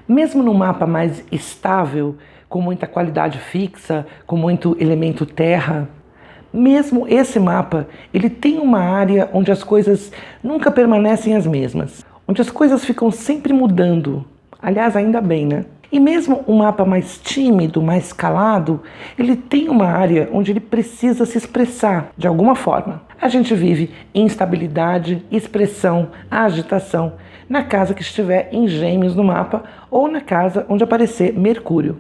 Mesmo num mapa mais estável, com muita qualidade fixa, com muito elemento terra, mesmo esse mapa, ele tem uma área onde as coisas nunca permanecem as mesmas, onde as coisas ficam sempre mudando. Aliás, ainda bem, né? E mesmo um mapa mais tímido, mais calado, ele tem uma área onde ele precisa se expressar de alguma forma. A gente vive instabilidade, expressão, agitação na casa que estiver em Gêmeos no mapa ou na casa onde aparecer Mercúrio.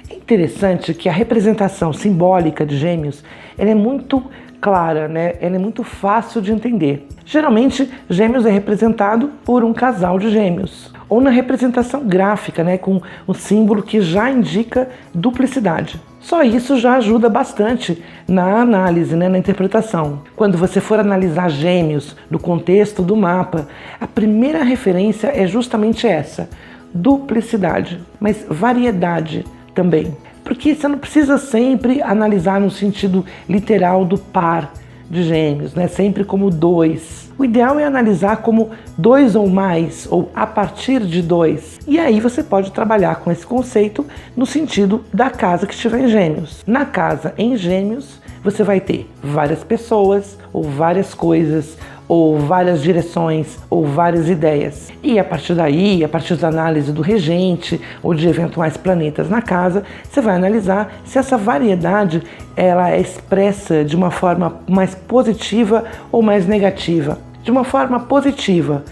Interessante que a representação simbólica de Gêmeos ela é muito clara, né? Ela é muito fácil de entender. Geralmente, Gêmeos é representado por um casal de gêmeos, ou na representação gráfica, né? Com um símbolo que já indica duplicidade. Só isso já ajuda bastante na análise, né? Na interpretação. Quando você for analisar Gêmeos no contexto do mapa, a primeira referência é justamente essa, duplicidade, mas variedade também, porque você não precisa sempre analisar no sentido literal do par de Gêmeos, né? Sempre como dois. O ideal é analisar como dois ou mais, ou a partir de dois. E aí você pode trabalhar com esse conceito no sentido da casa que estiver em Gêmeos. Na casa em Gêmeos, você vai ter várias pessoas, ou várias coisas, ou várias direções, ou várias ideias. E a partir daí, a partir da análise do regente, ou de eventuais planetas na casa, você vai analisar se essa variedade ela é expressa de uma forma mais positiva ou mais negativa. De uma forma positiva,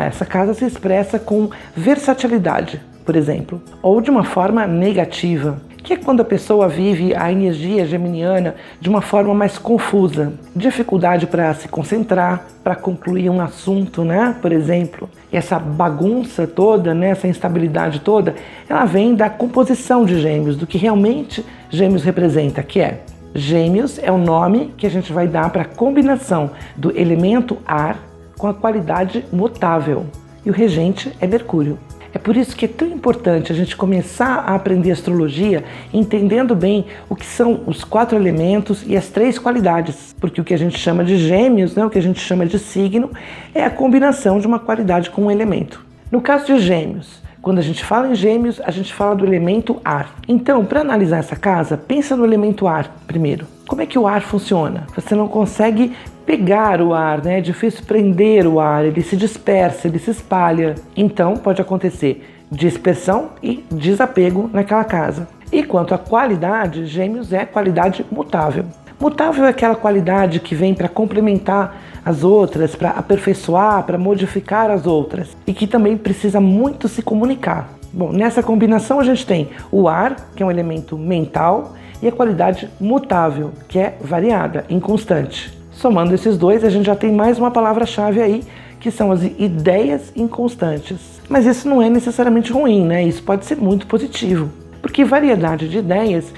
essa casa se expressa com versatilidade, por exemplo. Ou de uma forma negativa, que é quando a pessoa vive a energia geminiana de uma forma mais confusa. Dificuldade para se concentrar, para concluir um assunto, né? Por exemplo. E essa bagunça toda, né? Essa instabilidade toda, ela vem da composição de Gêmeos, do que realmente Gêmeos representa, que é Gêmeos é o nome que a gente vai dar para a combinação do elemento ar com a qualidade mutável. E o regente é Mercúrio. É por isso que é tão importante a gente começar a aprender astrologia entendendo bem o que são os 4 elementos e as 3 qualidades. Porque o que a gente chama de Gêmeos, né, o que a gente chama de signo, é a combinação de uma qualidade com um elemento. No caso de Gêmeos, quando a gente fala em Gêmeos, a gente fala do elemento ar. Então, para analisar essa casa, pensa no elemento ar primeiro. Como é que o ar funciona? Você não consegue pegar o ar, né? É difícil prender o ar, ele se dispersa, ele se espalha. Então, pode acontecer dispersão e desapego naquela casa. E quanto à qualidade, Gêmeos é qualidade mutável. Mutável é aquela qualidade que vem para complementar as outras, para aperfeiçoar, para modificar as outras e que também precisa muito se comunicar. Bom, nessa combinação a gente tem o ar, que é um elemento mental, e a qualidade mutável, que é variada, inconstante. Somando esses dois, a gente já tem mais uma palavra-chave aí, que são as ideias inconstantes. Mas isso não é necessariamente ruim, né? Isso pode ser muito positivo. Porque variedade de ideias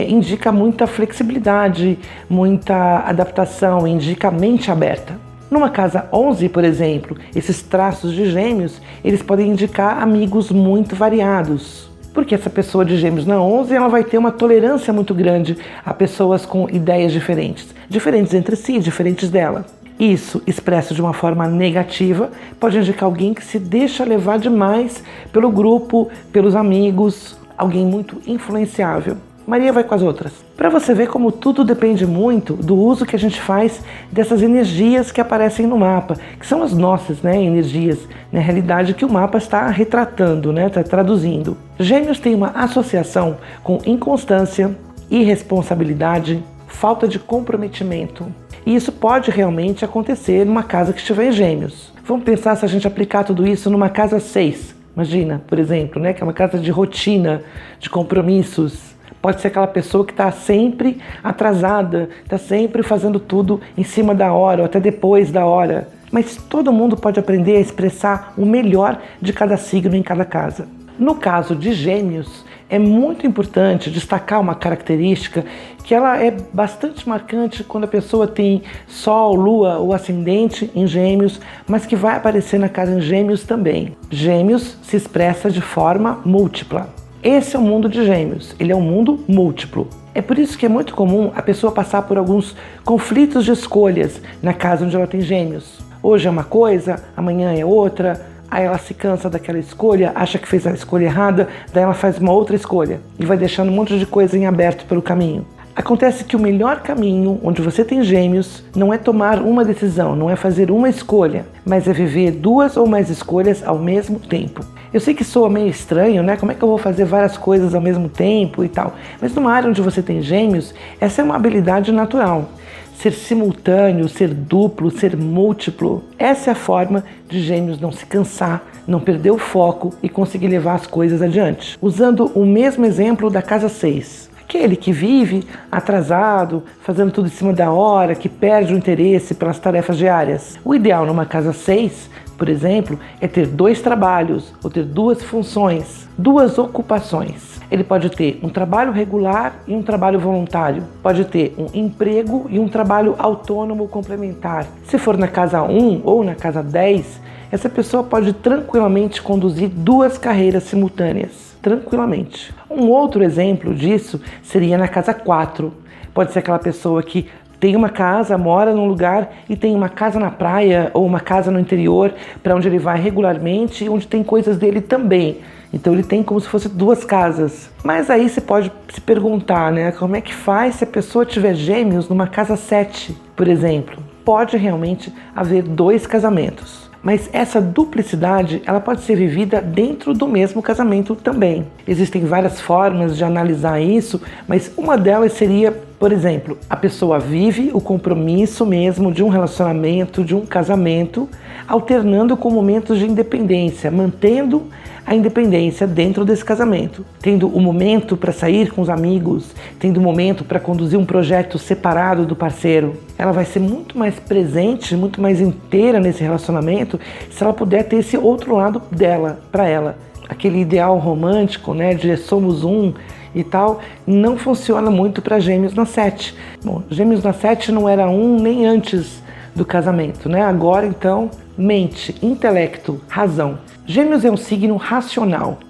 indica muita flexibilidade, muita adaptação, indica mente aberta. Numa casa 11, por exemplo, esses traços de Gêmeos, eles podem indicar amigos muito variados. Porque essa pessoa de Gêmeos na 11, ela vai ter uma tolerância muito grande a pessoas com ideias diferentes. Diferentes entre si, diferentes dela. Isso, expresso de uma forma negativa, pode indicar alguém que se deixa levar demais pelo grupo, pelos amigos, alguém muito influenciável. Maria vai com as outras. Para você ver como tudo depende muito do uso que a gente faz dessas energias que aparecem no mapa, que são as nossas, né, energias, na realidade que o mapa está retratando, né, está traduzindo. Gêmeos tem uma associação com inconstância, irresponsabilidade, falta de comprometimento. E isso pode realmente acontecer numa casa que estiver em Gêmeos. Vamos pensar se a gente aplicar tudo isso numa casa 6. Imagina, por exemplo, né, que é uma casa de rotina, de compromissos. Pode ser aquela pessoa que está sempre atrasada, está sempre fazendo tudo em cima da hora ou até depois da hora. Mas todo mundo pode aprender a expressar o melhor de cada signo em cada casa. No caso de Gêmeos, é muito importante destacar uma característica que ela é bastante marcante quando a pessoa tem Sol, Lua ou Ascendente em Gêmeos, mas que vai aparecer na casa em Gêmeos também. Gêmeos se expressa de forma múltipla. Esse é o mundo de Gêmeos, ele é um mundo múltiplo. É por isso que é muito comum a pessoa passar por alguns conflitos de escolhas na casa onde ela tem gêmeos. Hoje é uma coisa, amanhã é outra, aí ela se cansa daquela escolha, acha que fez a escolha errada, daí ela faz uma outra escolha e vai deixando um monte de coisa em aberto pelo caminho. Acontece que o melhor caminho, onde você tem gêmeos, não é tomar uma decisão, não é fazer uma escolha, mas é viver 2 ou mais escolhas ao mesmo tempo. Eu sei que soa meio estranho, né? Como é que eu vou fazer várias coisas ao mesmo tempo e tal? Mas numa área onde você tem gêmeos, essa é uma habilidade natural. Ser simultâneo, ser duplo, ser múltiplo. Essa é a forma de gêmeos não se cansar, não perder o foco e conseguir levar as coisas adiante. Usando o mesmo exemplo da casa 6. Aquele que vive atrasado, fazendo tudo em cima da hora, que perde o interesse pelas tarefas diárias. O ideal numa casa 6, por exemplo, é ter 2 trabalhos, ou ter 2 funções, 2 ocupações. Ele pode ter um trabalho regular e um trabalho voluntário. Pode ter um emprego e um trabalho autônomo complementar. Se for na casa 1 ou na casa 10, essa pessoa pode tranquilamente conduzir 2 carreiras simultâneas. Tranquilamente. Um outro exemplo disso seria na casa 4. Pode ser aquela pessoa que tem uma casa, mora num lugar e tem uma casa na praia ou uma casa no interior para onde ele vai regularmente e onde tem coisas dele também. Então ele tem como se fosse 2 casas. Mas aí você pode se perguntar, né? Como é que faz se a pessoa tiver gêmeos numa casa 7, por exemplo? Pode realmente haver 2 casamentos. Mas essa duplicidade, ela pode ser vivida dentro do mesmo casamento também. Existem várias formas de analisar isso, mas uma delas seria, por exemplo, a pessoa vive o compromisso mesmo de um relacionamento, de um casamento, alternando com momentos de independência, mantendo a independência dentro desse casamento, tendo o momento para sair com os amigos, tendo o momento para conduzir um projeto separado do parceiro. Ela vai ser muito mais presente, muito mais inteira nesse relacionamento se ela puder ter esse outro lado dela, para ela. Aquele ideal romântico, né, de somos um e tal, não funciona muito para gêmeos na 7. Bom, gêmeos na 7 não era um nem antes do casamento, né? Agora então, mente, intelecto, razão. Gêmeos é um signo racional,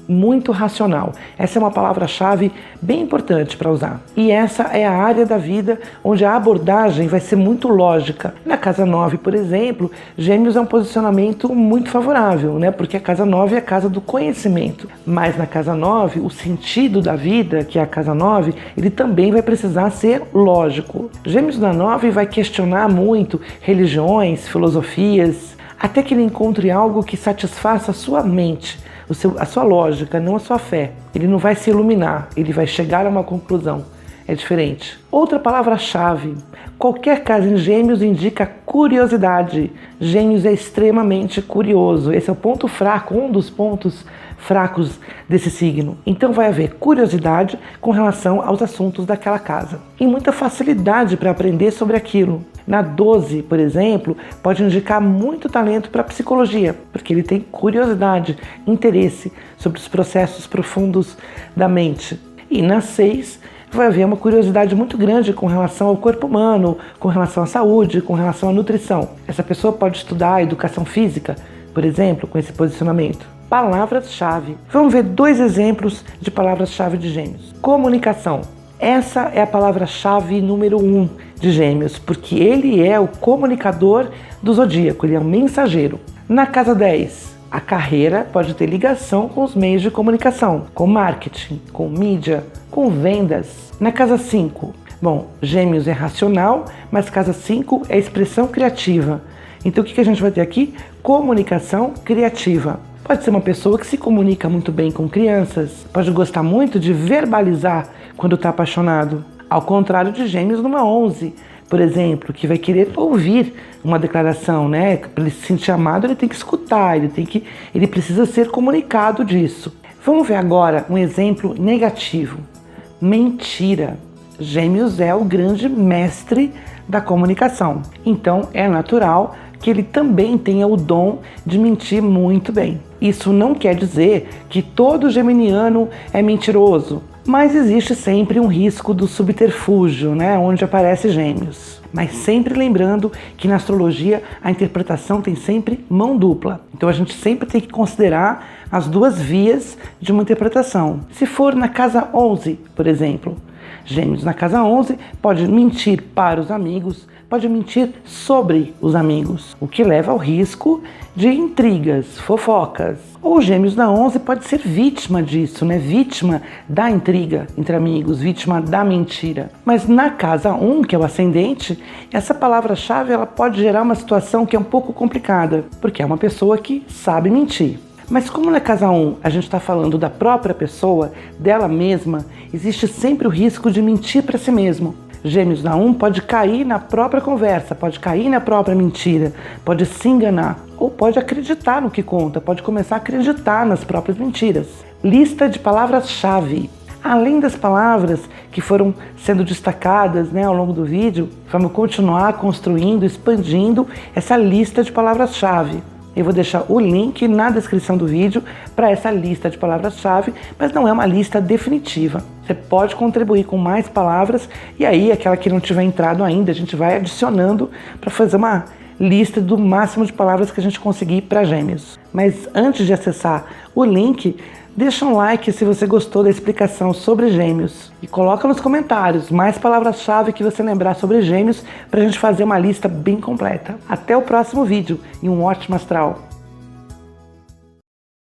muito racional. Essa é uma palavra-chave bem importante para usar. E essa é a área da vida onde a abordagem vai ser muito lógica. Na casa 9, por exemplo, Gêmeos é um posicionamento muito favorável, né? Porque a casa 9 é a casa do conhecimento. Mas na casa 9, o sentido da vida, que é a casa 9, ele também vai precisar ser lógico. Gêmeos na 9 vai questionar muito religiões, filosofias, até que ele encontre algo que satisfaça a sua mente, a sua lógica, não a sua fé. Ele não vai se iluminar, ele vai chegar a uma conclusão. É diferente. Outra palavra-chave. Qualquer casa em Gêmeos indica curiosidade. Gêmeos é extremamente curioso. Esse é o ponto fraco, um dos pontos fracos desse signo. Então vai haver curiosidade com relação aos assuntos daquela casa. E muita facilidade para aprender sobre aquilo. Na 12, por exemplo, pode indicar muito talento para a psicologia, porque ele tem curiosidade, interesse sobre os processos profundos da mente. E na 6, vai haver uma curiosidade muito grande com relação ao corpo humano, com relação à saúde, com relação à nutrição. Essa pessoa pode estudar educação física, por exemplo, com esse posicionamento. Palavras-chave. Vamos ver 2 exemplos de palavras-chave de Gêmeos. Comunicação. Essa é a palavra-chave número 1 de Gêmeos, porque ele é o comunicador do zodíaco, ele é o mensageiro. Na casa 10, a carreira pode ter ligação com os meios de comunicação, com marketing, com mídia, com vendas. Na casa 5, bom, Gêmeos é racional, mas casa 5 é expressão criativa. Então o que a gente vai ter aqui? Comunicação criativa. Pode ser uma pessoa que se comunica muito bem com crianças, pode gostar muito de verbalizar quando está apaixonado. Ao contrário de Gêmeos numa 11, por exemplo, que vai querer ouvir uma declaração, né? Para ele se sentir amado, ele tem que escutar, ele precisa ser comunicado disso. Vamos ver agora um exemplo negativo. Mentira. Gêmeos é o grande mestre da comunicação. Então é natural que ele também tenha o dom de mentir muito bem. Isso não quer dizer que todo geminiano é mentiroso, mas existe sempre um risco do subterfúgio, né, onde aparece Gêmeos. Mas sempre lembrando que na astrologia a interpretação tem sempre mão dupla. Então a gente sempre tem que considerar as 2 vias de uma interpretação. Se for na casa 11, por exemplo, Gêmeos na casa 11 pode mentir para os amigos, pode mentir sobre os amigos, o que leva ao risco de intrigas, fofocas. Ou Gêmeos na 11 pode ser vítima disso, né? Vítima da intriga entre amigos, vítima da mentira. Mas na casa 1, que é o ascendente, essa palavra-chave ela pode gerar uma situação que é um pouco complicada, porque é uma pessoa que sabe mentir. Mas como na casa 1 a gente está falando da própria pessoa, dela mesma, existe sempre o risco de mentir para si mesmo. Gêmeos na 1 pode cair na própria conversa, pode cair na própria mentira, pode se enganar ou pode acreditar no que conta, pode começar a acreditar nas próprias mentiras. Lista de palavras-chave. Além das palavras que foram sendo destacadas, né, ao longo do vídeo, vamos continuar construindo, expandindo essa lista de palavras-chave. Eu vou deixar o link na descrição do vídeo para essa lista de palavras-chave, mas não é uma lista definitiva. Você pode contribuir com mais palavras e aí aquela que não tiver entrado ainda, a gente vai adicionando para fazer uma lista do máximo de palavras que a gente conseguir para Gêmeos. Mas antes de acessar o link, deixa um like se você gostou da explicação sobre Gêmeos e coloca nos comentários mais palavras-chave que você lembrar sobre Gêmeos para a gente fazer uma lista bem completa. Até o próximo vídeo e um ótimo astral!